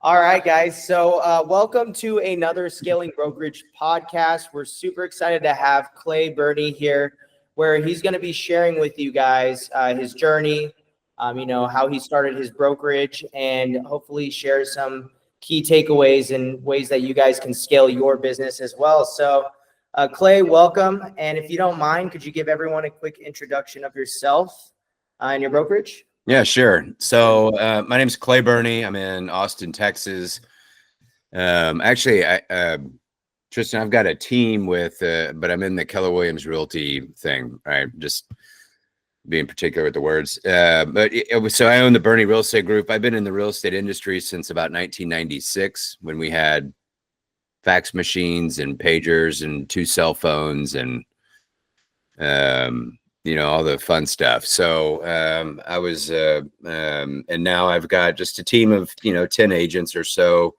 All right, guys. So welcome to another Scaling Brokerage podcast. We're super excited to have Byrne here, where he's going to be sharing with you guys his journey, how he started his brokerage, and hopefully share some key takeaways and ways that you guys can scale your business as well. So Clay, welcome. And if you don't mind, could you give everyone a quick introduction of yourself and your brokerage? Yeah, sure. So my name is Byrne. I'm in Austin, Texas. Actually, Tristan, I've got a team with, but I'm in the Keller Williams Realty thing, right? Just being particular with the words. So I own the Byrne Real Estate Group. I've been in the real estate industry since about 1996 when we had fax machines and pagers and 2 cell phones and all the fun stuff. So I was, and now I've got just a team of, 10 agents or so,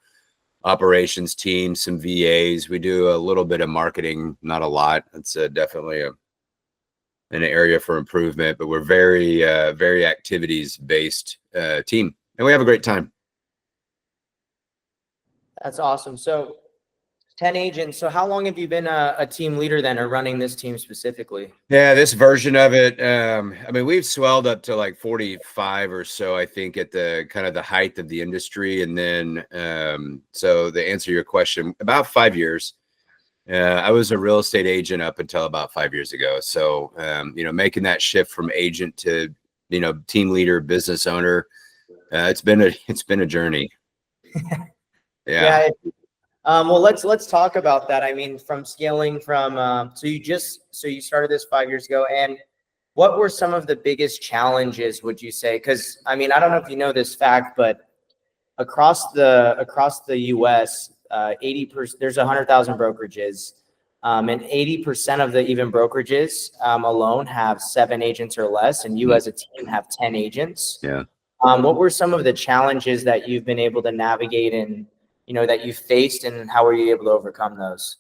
operations team, some VAs. We do a little bit of marketing, not a lot. It's definitely an area for improvement, but we're very, very activities based team, and we have a great time. That's awesome. So 10 agents. So how long have you been a team leader then, or running this team specifically? Yeah, this version of it. We've swelled up to like 45 or so, I think, at the kind of the height of the industry. And then, so to answer your question, about 5 years. I was a real estate agent up until about 5 years ago. So, making that shift from agent to, team leader, business owner, it's been a journey. Yeah. Well, let's talk about that. I mean, from scaling from, so you started this 5 years ago, and what were some of the biggest challenges, would you say? Because I mean, I don't know if you know this fact, but across the US, 80%, there's 100,000 brokerages, and 80% of the even brokerages alone have 7 agents or less, and you as a team have 10 agents. Yeah. What were some of the challenges that you've been able to navigate and that you faced, and how were you able to overcome those?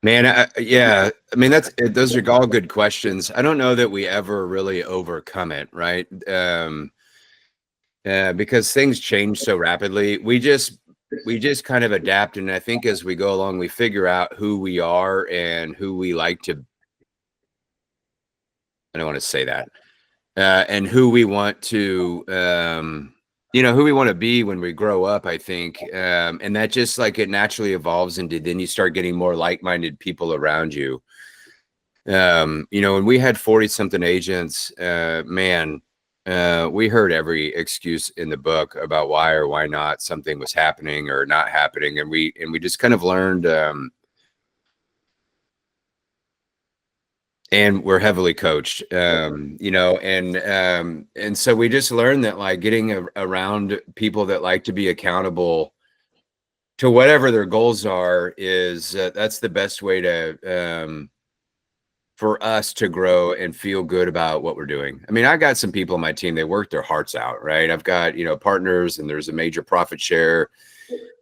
Man, yeah, I mean, those are all good questions. I don't know that we ever really overcome it, right? Because things change so rapidly. We just kind of adapt, and I think as we go along, we figure out who we are and who we like to. I don't want to say that, and who we want to. Who we want to be when we grow up, I think. And that just like it naturally evolves into, then you start getting more like-minded people around you. When we had 40 something agents, we heard every excuse in the book about why or why not something was happening or not happening. And we just kind of learned, and we're heavily coached, and so we just learned that like getting around people that like to be accountable to whatever their goals are is that's the best way to for us to grow and feel good about what we're doing. I mean, I got some people on my team, they work their hearts out, right? I've got, partners, and there's a major profit share,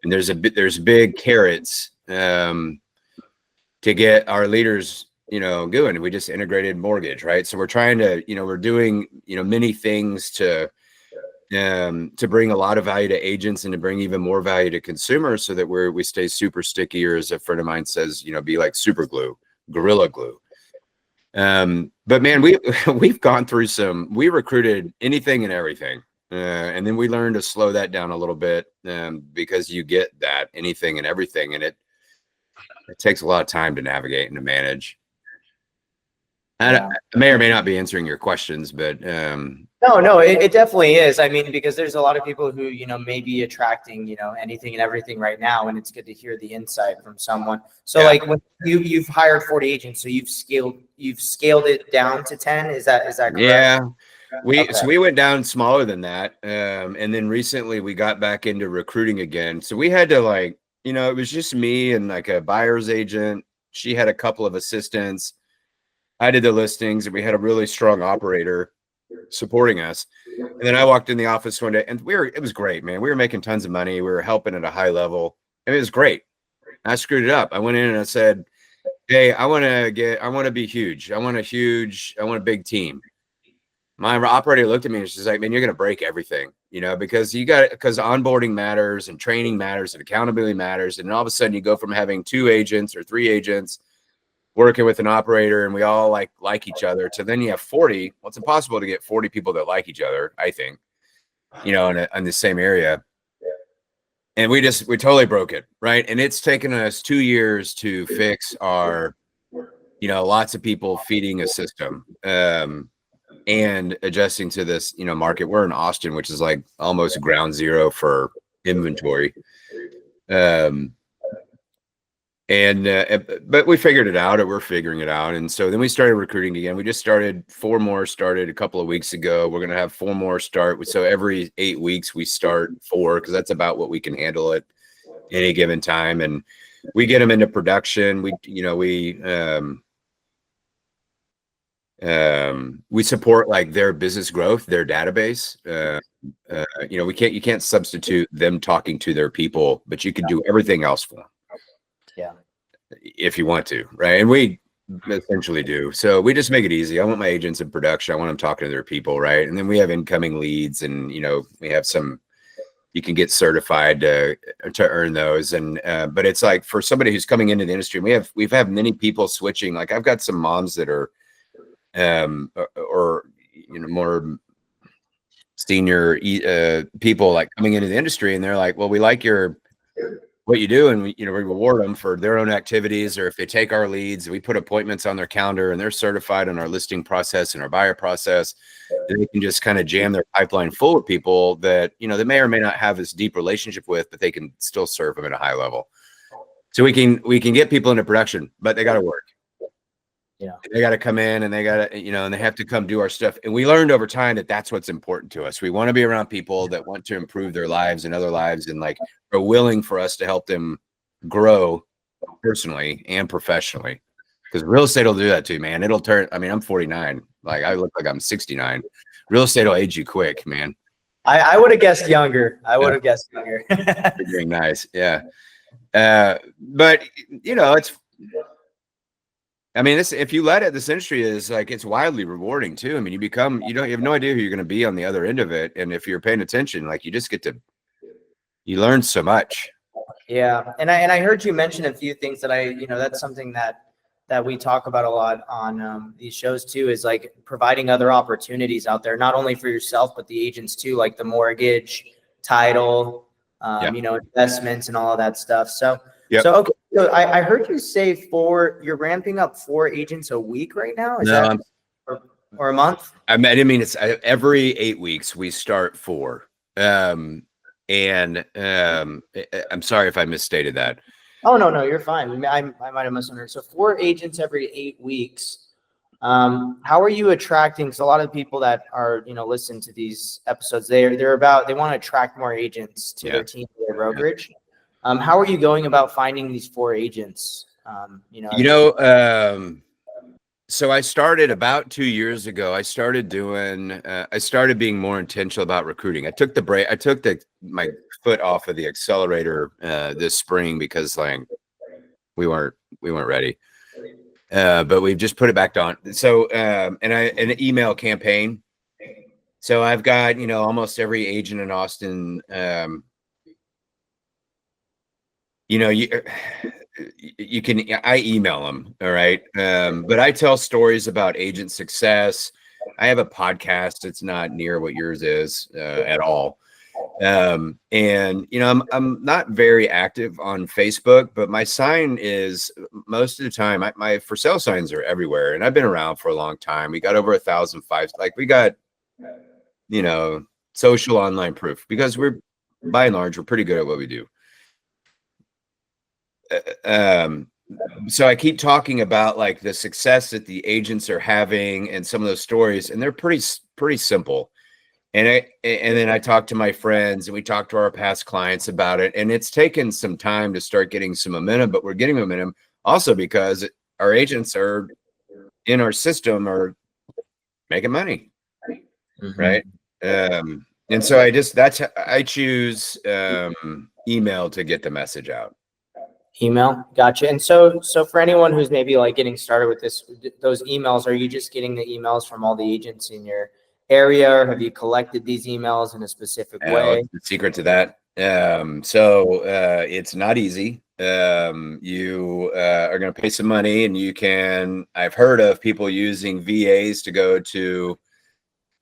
and there's big carrots to get our leaders going. We just integrated mortgage, right? So we're trying to, we're doing, many things to bring a lot of value to agents and to bring even more value to consumers so that we stay super sticky, or as a friend of mine says, be like super glue, gorilla glue. But man, we've gone through we recruited anything and everything. And then we learned to slow that down a little bit, because you get that anything and everything, and it takes a lot of time to navigate and to manage. I may or may not be answering your questions, but no, it definitely is. I mean, because there's a lot of people who may be attracting anything and everything right now, and it's good to hear the insight from someone. So like when you've hired 40 agents, so you've scaled it down to 10. Is that correct? Yeah. So we went down smaller than that, and then recently we got back into recruiting again. So we had to it was just me and like a buyer's agent. She had a couple of assistants. I did the listings, and we had a really strong operator supporting us. And then I walked in the office one day, and it was great, man. We were making tons of money. We were helping at a high level. And it was great. I screwed it up. I went in and I said, hey, I want to be huge. I want a big team. my operator looked at me and she's like, man, you're going to break everything, because because onboarding matters and training matters and accountability matters. And all of a sudden you go from having 2 agents or 3 agents working with an operator and we all like each other to then you have 40. Well, it's impossible to get 40 people that like each other, I think, in the same area. And we totally broke it. Right. And it's taken us 2 years to fix our, lots of people feeding a system, and adjusting to this, market. We're in Austin, which is like almost ground zero for inventory. But we figured it out, or we're figuring it out. And so then we started recruiting again. We just started 4 more started a couple of weeks ago. We're going to have 4 more start. So every 8 weeks we start 4, because that's about what we can handle at any given time. And we get them into production. We support like their business growth, their database. You can't substitute them talking to their people, but you can do everything else for them. Yeah. If you want to, right? And we essentially do. So we just make it easy. I want my agents in production. I want them talking to their people, right? And then we have incoming leads, and we have some. You can get certified to earn those, and but it's like for somebody who's coming into the industry, we've had many people switching. Like I've got some moms that are, or more senior people like coming into the industry, and they're like, well, we like what you do, and we reward them for their own activities, or if they take our leads, we put appointments on their calendar and they're certified in our listing process and our buyer process. And they can just kind of jam their pipeline full of people that they may or may not have this deep relationship with, but they can still serve them at a high level. So we can get people into production, but they got to work. Yeah, they got to come in, and they got to and they have to come do our stuff. And we learned over time that that's what's important to us. We want to be around people that want to improve their lives and other lives, and like are willing for us to help them grow personally and professionally. Because real estate will do that too, man. It'll turn. I mean, I'm 49. Like I look like I'm 69. Real estate will age you quick, man. I would have guessed younger. You're doing nice, yeah. But it's. I mean, if you let it, this industry is like, it's wildly rewarding too. I mean, you have no idea who you're going to be on the other end of it. And if you're paying attention, like you learn so much. Yeah. And I heard you mention a few things that that's something that we talk about a lot on these shows too, is like providing other opportunities out there, not only for yourself, but the agents too, like the mortgage, title, investments and all of that stuff. So, yep. So, okay. So I heard you say you're ramping up 4 agents a week right now. Is that or a month? I mean, it's every 8 weeks we start 4. I'm sorry if I misstated that. Oh, no, you're fine. I might have misunderstood. So 4 agents every 8 weeks. How are you attracting? Because a lot of people that are, listen to these episodes, they want to attract more agents to their team, their brokerage. How are you going about finding these 4 agents? So I started about 2 years ago. I started being more intentional about recruiting. I took my foot off of the accelerator this spring because like we weren't ready. But we've just put it back on. So an email campaign. So I've got almost every agent in Austin. I email them. All right. But I tell stories about agent success. I have a podcast. It's not near what yours is at all. I'm not very active on Facebook, but my sign is most of the time, my for sale signs are everywhere. And I've been around for a long time. We got over 1,005. Like we got, social online proof, because by and large, we're pretty good at what we do. So I keep talking about like the success that the agents are having and some of those stories, and they're pretty simple. And then I talk to my friends, and we talk to our past clients about it. And it's taken some time to start getting some momentum, but we're getting momentum also because our agents are in our system are making money. Mm-hmm. Right. And so I choose email to get the message out. Email. Gotcha. And so for anyone who's maybe like getting started with those emails, are you just getting the emails from all the agents in area, or have you collected these emails in a specific way? The secret to that. So it's not easy. You are going to pay some money, and I've heard of people using VAs to go to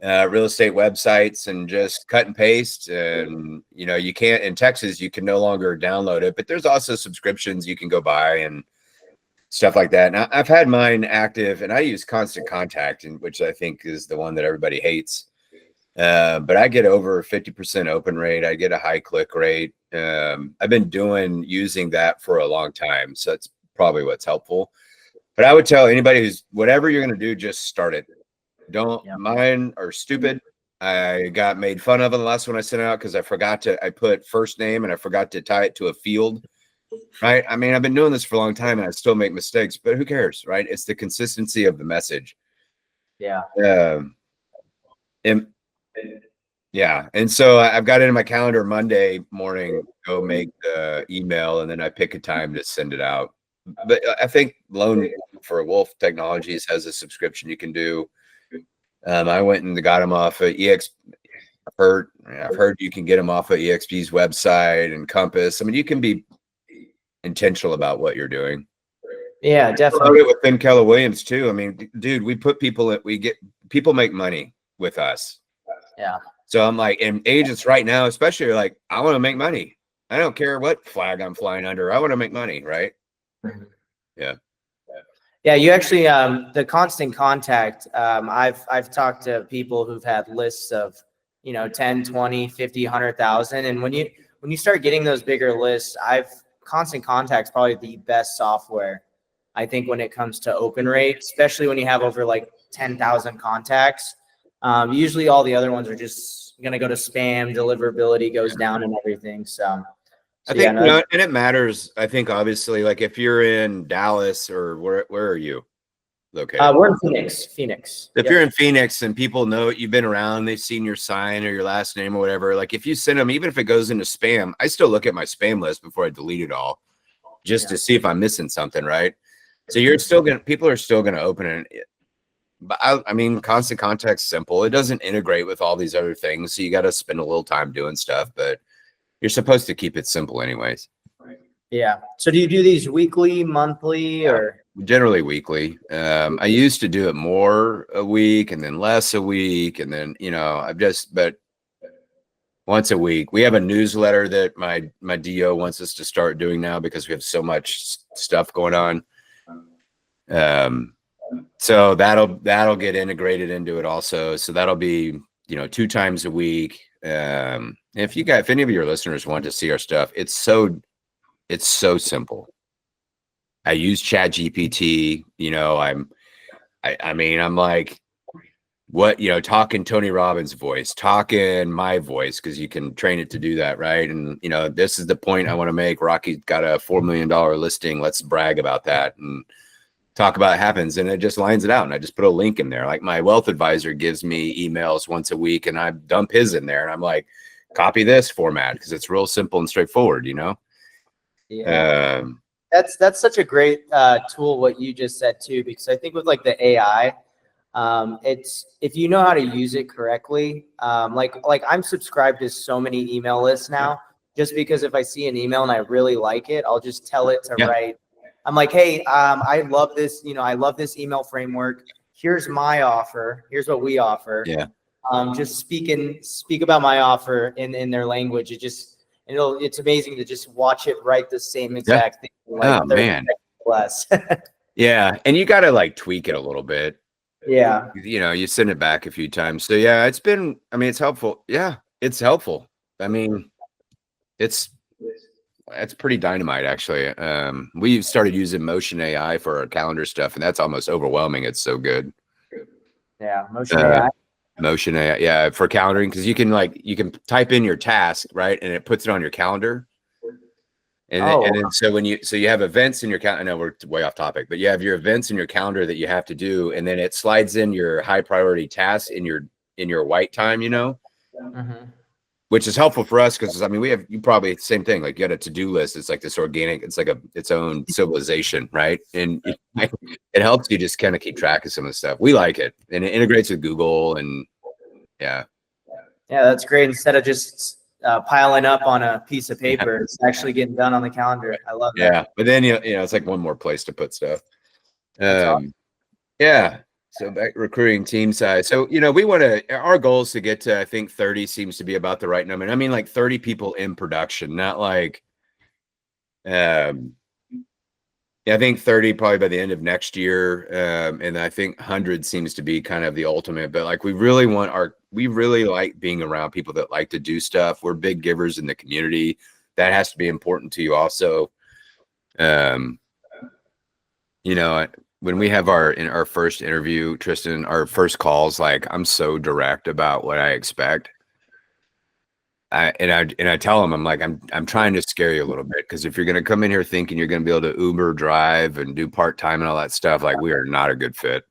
real estate websites and just cut and paste. And, you can't, in Texas, you can no longer download it, but there's also subscriptions you can go buy and stuff like that. And I've had mine active, and I use Constant Contact, which I think is the one that everybody hates. But I get over 50% open rate. I get a high click rate. I've been using that for a long time. So that's probably what's helpful. But I would tell anybody whatever you're going to do, just start it. Mine are stupid. I got made fun of on the last one I sent out because I put first name and I forgot to tie it to a field. Right. I mean, I've been doing this for a long time and I still make mistakes, but who cares? Right. It's the consistency of the message. Yeah. And so I've got it in my calendar Monday morning, go make the email, and then I pick a time to send it out. But I think Loan for Wolf Technologies has a subscription you can do. I went and got them off of EXP. I've heard you can get them off of EXP's website and Compass. I mean, you can be intentional about what you're doing. Yeah, definitely. With Ben Keller Williams too. I mean, dude, people make money with us. Yeah. So I'm like, and agents right now, especially, are like, I want to make money. I don't care what flag I'm flying under. I want to make money, right? Yeah. Yeah, you actually, the Constant Contact, I've talked to people who've had lists of, 10, 20, 50, 100,000. And when you start getting those bigger lists, Constant Contact's probably the best software, I think, when it comes to open rate, especially when you have over like 10,000 contacts. Usually all the other ones are just going to go to spam, deliverability goes down and everything. So I think, and it matters. I think obviously, like if you're in Dallas or where are you located? We're in Phoenix. If you're in Phoenix and people know you've been around, they've seen your sign or your last name or whatever, like if you send them, even if it goes into spam, I still look at my spam list before I delete it all just to see if I'm missing something. Right. So people are still going to open it. But I mean, Constant Contact's simple. It doesn't integrate with all these other things. So you got to spend a little time doing stuff, but you're supposed to keep it simple anyways. Yeah. So do you do these weekly, monthly, or? Generally weekly. I used to do it more a week and then less a week. And then, but once a week. We have a newsletter that my DO wants us to start doing now because we have so much stuff going on. So that'll get integrated into it also. So that'll be, 2 times a week. If any of your listeners want to see our stuff, it's so simple. I use ChatGPT, I'm like, talking Tony Robbins' voice, talking my voice, because you can train it to do that, right? And this is the point I want to make. Rocky's got a $4 million listing. Let's brag about that and talk about it happens, and it just lines it out. And I just put a link in there. Like my wealth advisor gives me emails once a week, and I dump his in there, and I'm like, copy this format because it's real simple and straightforward, Yeah. That's such a great tool, what you just said too, because I think with like the AI, it's, if you know how to use it correctly, like I'm subscribed to so many email lists now, just because if I see an email and I really like it, I'll just tell it to write. I'm like, hey, I love this, I love this email framework. Here's my offer. Here's what we offer. Yeah. Just speak about my offer in their language. It's amazing to just watch it write the same exact thing. Like oh man. Less. Yeah. And you got to like tweak it a little bit. Yeah. You send it back a few times. So yeah, it's helpful. Yeah, it's helpful. I mean, it's pretty dynamite actually. We've started using Motion AI for our calendar stuff, and that's almost overwhelming. It's so good. Yeah. Motion AI. Yeah, for calendaring, because you can type in your task, right, and it puts it on your calendar. And then so you have events in your calendar. I know we're way off topic, but you have your events in your calendar that you have to do, and then it slides in your high priority tasks in your white time, Mm-hmm. Which is helpful for us because you probably same thing. Like you got a to-do list. It's like this organic. It's like its own civilization, right? And it helps you just kind of keep track of some of the stuff. We like it, and it integrates with Google, and Yeah. Yeah, that's great. Instead of just piling up on a piece of paper, it's actually getting done on the calendar. I love that. Yeah. But then, it's like one more place to put stuff. That's awesome. Yeah. So back recruiting team size. So, our goal is to get to, I think 30 seems to be about the right number. I mean, like 30 people in production, not like, I think 30 probably by the end of next year. And I think 100 seems to be kind of the ultimate, but like we really like being around people that like to do stuff. We're big givers in the community. That has to be important to you also. When we have our first interview, Tristan, our first calls, like I'm so direct about what I expect. I tell them, I'm like, I'm trying to scare you a little bit, because if you're going to come in here thinking you're going to be able to Uber drive and do part-time and all that stuff, like we are not a good fit.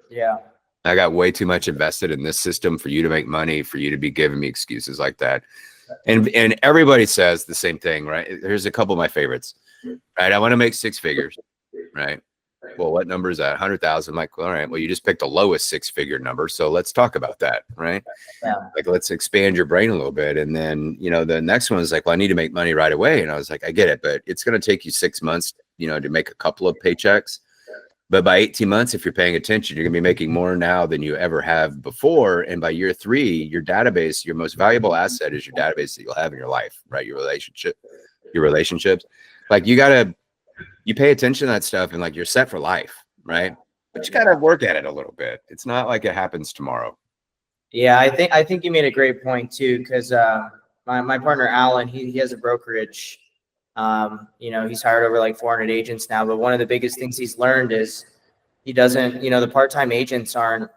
Yeah. I got way too much invested in this system for you to make money, for you to be giving me excuses like that. And everybody says the same thing, right? Here's a couple of my favorites, right? I want to make 6 figures, right? Well, what number is that? 100,000. I'm like, all right, well, you just picked the lowest 6-figure number. So let's talk about that. Right. Yeah. Like, let's expand your brain a little bit. And then, the next one is like, well, I need to make money right away. And I was like, I get it, but it's going to take you 6 months, to make a couple of paychecks. But by 18 months, if you're paying attention, you're going to be making more now than you ever have before. And by year 3, your database, your most valuable asset is your database that you'll have in your life, right? Your relationships. Like you pay attention to that stuff and like you're set for life, right? But you got to work at it a little bit. It's not like it happens tomorrow. Yeah, I think you made a great point too, because my partner Alan, he has a brokerage. He's hired over like 400 agents now, but one of the biggest things he's learned is he doesn't, the part-time agents aren't,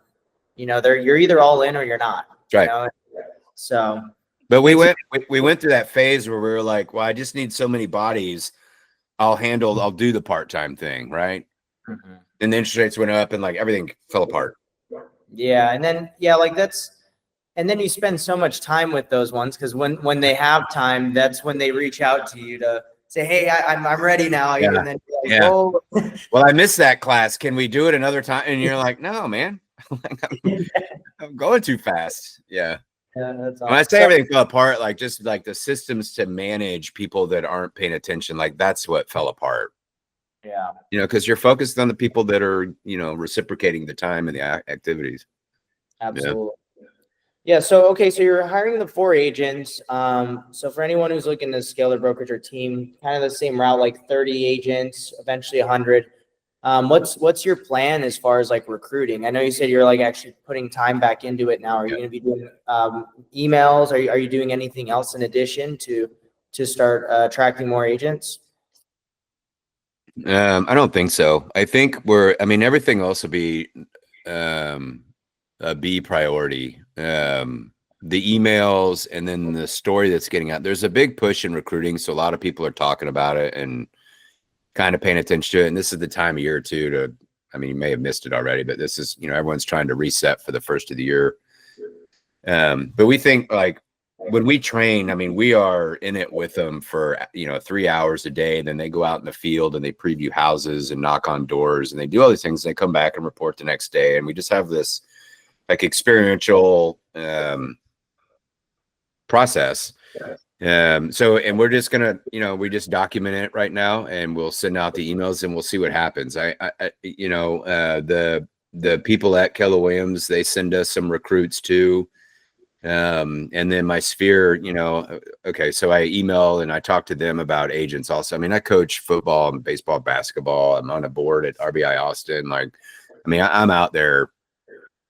you're either all in or you're not. Right. So, but we went through that phase where we were like, well, I just need so many bodies. I'll do the part-time thing. Right. Mm-hmm. And the interest rates went up and like everything fell apart. Yeah. And then, and then you spend so much time with those ones, because when they have time, that's when they reach out to you to say, hey, I'm ready now. Yeah. And then you're like, oh. Well, I missed that class. Can we do it another time? And you're like, no, man, I'm going too fast. Yeah. Yeah, that's awesome. When I say everything fell apart, like just like the systems to manage people that aren't paying attention, like that's what fell apart. Yeah. Because you're focused on the people that are, reciprocating the time and the activities. Absolutely. Yeah. So you're hiring the 4 agents. So for anyone who's looking to scale their brokerage or team, kind of the same route, like 30 agents, eventually 100. What's your plan as far as like recruiting? I know you said you're like actually putting time back into it now. Are you going to be doing emails? Are you doing anything else in addition to start attracting more agents? I don't think so. I think everything else will be a B priority. The emails and then the story that's getting out. There's a big push in recruiting, so a lot of people are talking about it and kind of paying attention to it. And this is the time of year too you may have missed it already, but this is, everyone's trying to reset for the first of the year. But we think like when we train, we are in it with them for, 3 hours a day. Then they go out in the field and they preview houses and knock on doors and they do all these things. And they come back and report the next day. And we just have this like experiential process. And we're just gonna, we just document it right now and we'll send out the emails and we'll see what happens. The people at Keller Williams, they send us some recruits too. And then my sphere, okay, so I email and I talk to them about agents also. I coach football and baseball, basketball. I'm on a board at RBI Austin. I'm out there.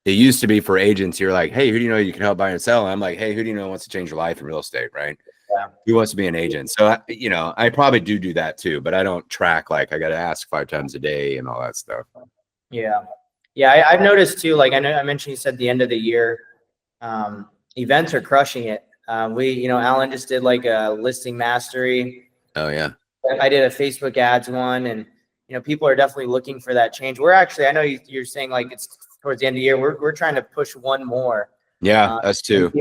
It used to be for agents, you're like, hey, who do you know you can help buy and sell? And I'm like, hey, who do you know wants to change your life in real estate, right? Yeah. Who wants to be an agent? So, I probably do that too, but I don't track, like I got to ask 5 times a day and all that stuff. Yeah. Yeah. I've noticed too, like I mentioned, you said the end of the year, events are crushing it. Alan just did like a listing mastery. Oh yeah. I did a Facebook ads one, and, people are definitely looking for that change. We're actually, I know you're saying like it's towards the end of the year. We're trying to push one more. Yeah, us too.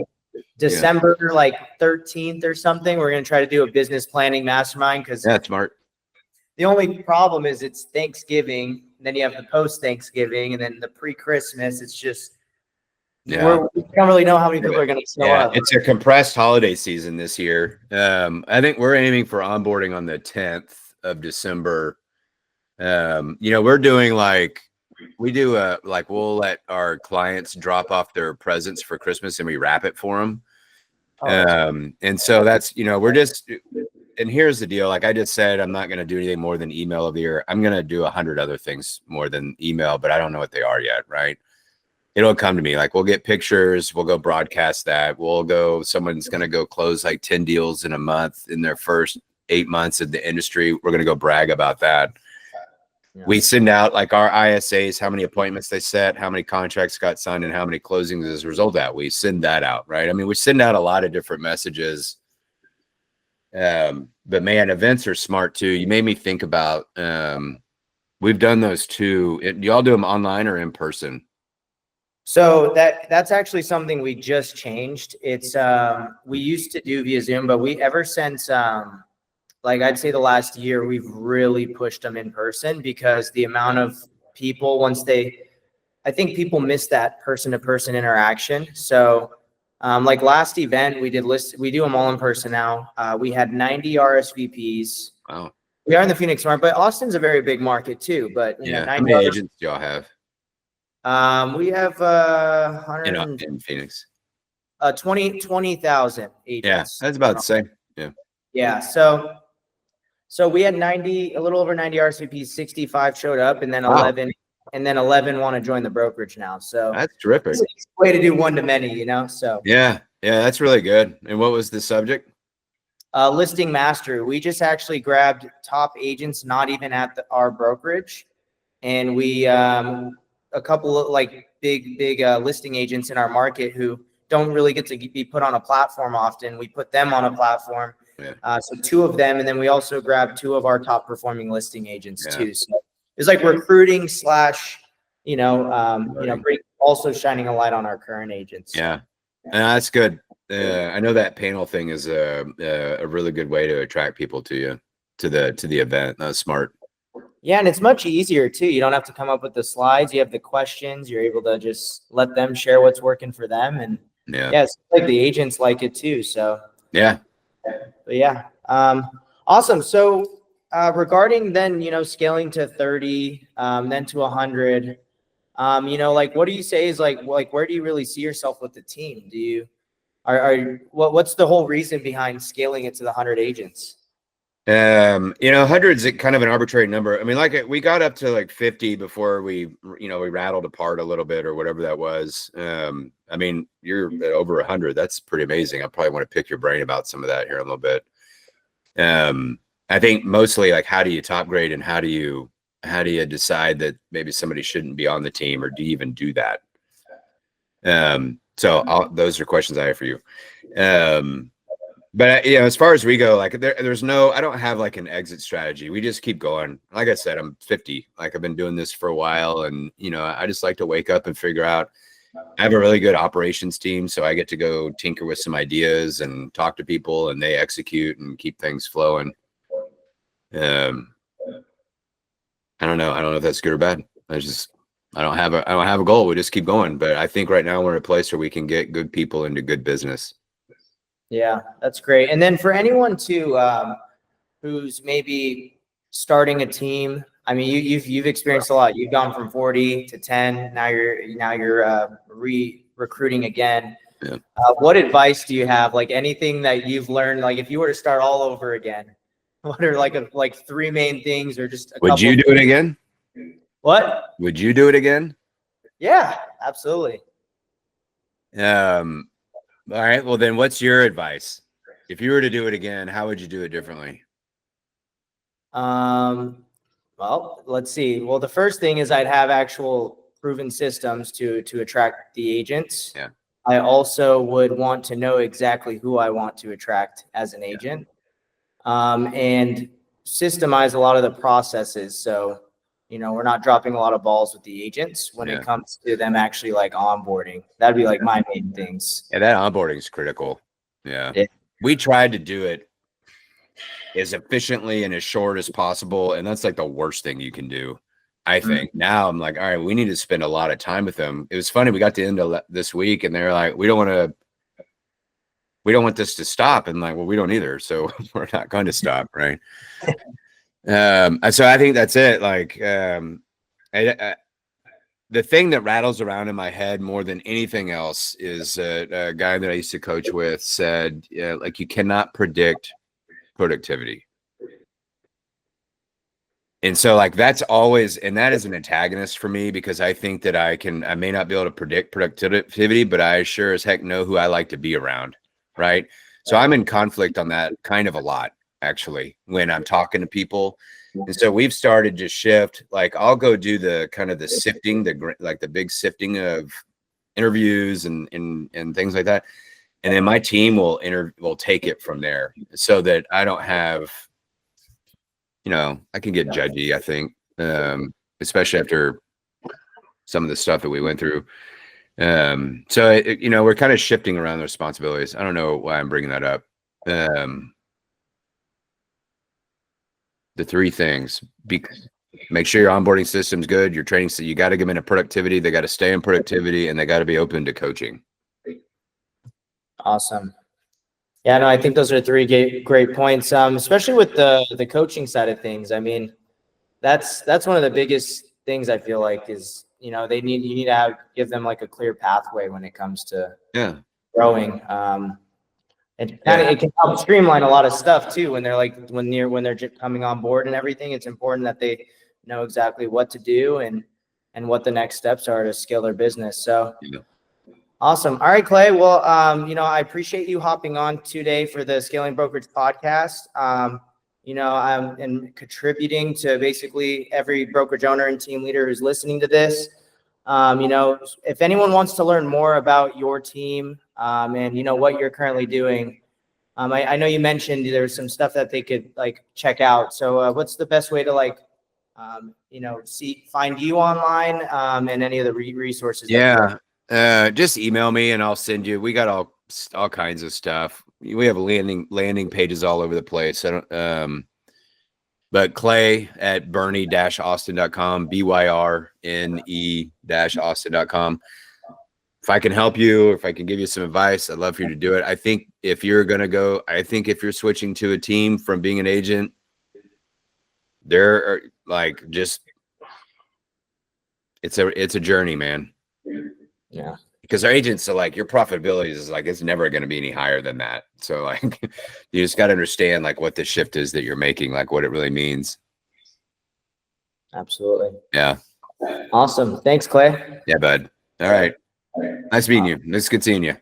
December like 13th or something. We're going to try to do a business planning mastermind, because that's smart. The only problem is it's Thanksgiving, and then you have the post Thanksgiving, and then the pre-Christmas. It's just, don't really know how many people are going to show up. It's a compressed holiday season this year. I think we're aiming for onboarding on the 10th of December. We're doing we'll let our clients drop off their presents for Christmas and we wrap it for them. And so that's, and here's the deal. Like I just said, I'm not going to do anything more than email of the year. I'm going to do 100 other things more than email, but I don't know what they are yet. Right. It'll come to me. Like we'll get pictures. We'll go broadcast that. Someone's going to go close like 10 deals in a month in their first 8 months in the industry. We're going to go brag about that. Yeah. We send out like our ISAs, how many appointments they set, how many contracts got signed, and how many closings as a result of that. We send that out, right? I mean, we send out a lot of different messages. But man, events are smart too. You made me think about, we've done those too. Do y'all do them online or in person? So that's actually something we just changed. It's we used to do via Zoom, but ever since like I'd say the last year, we've really pushed them in person because the amount of people I think people miss that person-to-person interaction. So like last event, we do them all in person now. We had 90 RSVPs. Wow. We are in the Phoenix market, but Austin's a very big market too. But how many agents do y'all have? We have 100 in Phoenix. 20,000 agents. Yeah, that's about the same. Yeah. Yeah. So we had a little over 90 RSVPs, 65 showed up, and then 11 want to join the brokerage now. So that's terrific. It's a way to do one-to-many, So yeah, that's really good. And what was the subject? Listing mastery. We just actually grabbed top agents, not even at our brokerage, and we a couple of like big listing agents in our market who don't really get to be put on a platform often. We put them on a platform. Yeah. So 2 of them, and then we also grabbed 2 of our top performing listing agents too. So it's like recruiting / also shining a light on our current agents. Yeah, that's good. I know that panel thing is a really good way to attract people to you to the event. That's smart. Yeah, and it's much easier too. You don't have to come up with the slides. You have the questions. You're able to just let them share what's working for them, and it's like the agents like it too. So yeah. But yeah, awesome. So regarding then, scaling to 30, then to 100, like what do you say is like where do you really see yourself with the team? Do you what's the whole reason behind scaling it to the 100 agents? 100 is kind of an arbitrary number. I mean, like we got up to like 50 before we rattled apart a little bit or whatever that was. I mean, you're at over 100. That's pretty amazing. I probably want to pick your brain about some of that here in a little bit. I think mostly like, how do you top grade and how do you decide that maybe somebody shouldn't be on the team, or do you even do that? So those are questions I have for you. But as far as we go, like I don't have like an exit strategy. We just keep going. Like I said, I'm 50. Like I've been doing this for a while, and I just like to wake up and figure out. I have a really good operations team, so I get to go tinker with some ideas and talk to people, and they execute and keep things flowing. I don't know. I don't know if that's good or bad. I don't have a goal. We just keep going. But I think right now we're in a place where we can get good people into good business. Yeah, that's great. And then for anyone too, who's maybe starting a team, I mean, you've experienced a lot. You've gone from 40 to 10. Now you're recruiting again. Yeah. What advice do you have? Like anything that you've learned? Like if you were to start all over again, what are like 3 main things, or just Would you do it again? What? Would you do it again? Yeah, absolutely. All right. Well, then what's your advice? If you were to do it again, how would you do it differently? Well, let's see. Well, the first thing is I'd have actual proven systems to attract the agents. Yeah. I also would want to know exactly who I want to attract as an agent, and systemize a lot of the processes. So, we're not dropping a lot of balls with the agents when it comes to them actually like onboarding. That'd be like my main things. Yeah, that onboarding is critical. Yeah. We tried to do it as efficiently and as short as possible, and that's like the worst thing you can do. I think now I'm like, all right, we need to spend a lot of time with them. It was funny. We got to the end of this week and they're like, we don't want this to stop. And like, well, we don't either. So we're not going to stop. Right. So I think that's it. Like, the thing that rattles around in my head more than anything else is a guy that I used to coach with said, like, you cannot predict productivity. And so like, that's always, and that is an antagonist for me because I think that I may not be able to predict productivity, but I sure as heck know who I like to be around. Right. So I'm in conflict on that kind of a lot, actually, when I'm talking to people. And so we've started to shift, like I'll go do the kind of the sifting, the big sifting of interviews and things like that. And then my team will take it from there so that I don't have, I can get judgy, I think, especially after some of the stuff that we went through. So, we're kind of shifting around the responsibilities. I don't know why I'm bringing that up. The three things: make sure your onboarding system's good, your training, so you got to give them into productivity, they got to stay in productivity, and they got to be open to coaching. Awesome. Yeah, no, I think those are three great points. Especially with the coaching side of things. I mean, that's one of the biggest things I feel like is, you need to give them like a clear pathway when it comes to growing. It can help streamline a lot of stuff too when they're just coming on board and everything. It's important that they know exactly what to do and what the next steps are to scale their business. So awesome. All right, Clay. Well, I appreciate you hopping on today for the Scaling Brokerage podcast. I'm contributing to basically every brokerage owner and team leader who's listening to this. If anyone wants to learn more about your team, and what you're currently doing, I know you mentioned there's some stuff that they could like check out. So what's the best way to find you online, and any of the resources? Just email me and I'll send you. We got all kinds of stuff. We have landing pages all over the place. But Clay at Byrne-Austin.com, BYRNE-Austin.com. If I can help you, if I can give you some advice, I'd love for you to do it. I think if you're switching to a team from being an agent, it's a journey, man. Yeah. Because our agents are like, your profitability is like, it's never going to be any higher than that. So like, you just got to understand like what the shift is that you're making, like what it really means. Absolutely. Yeah. Awesome. Thanks, Clay. Yeah, bud. All right. Nice meeting you. It's good seeing you.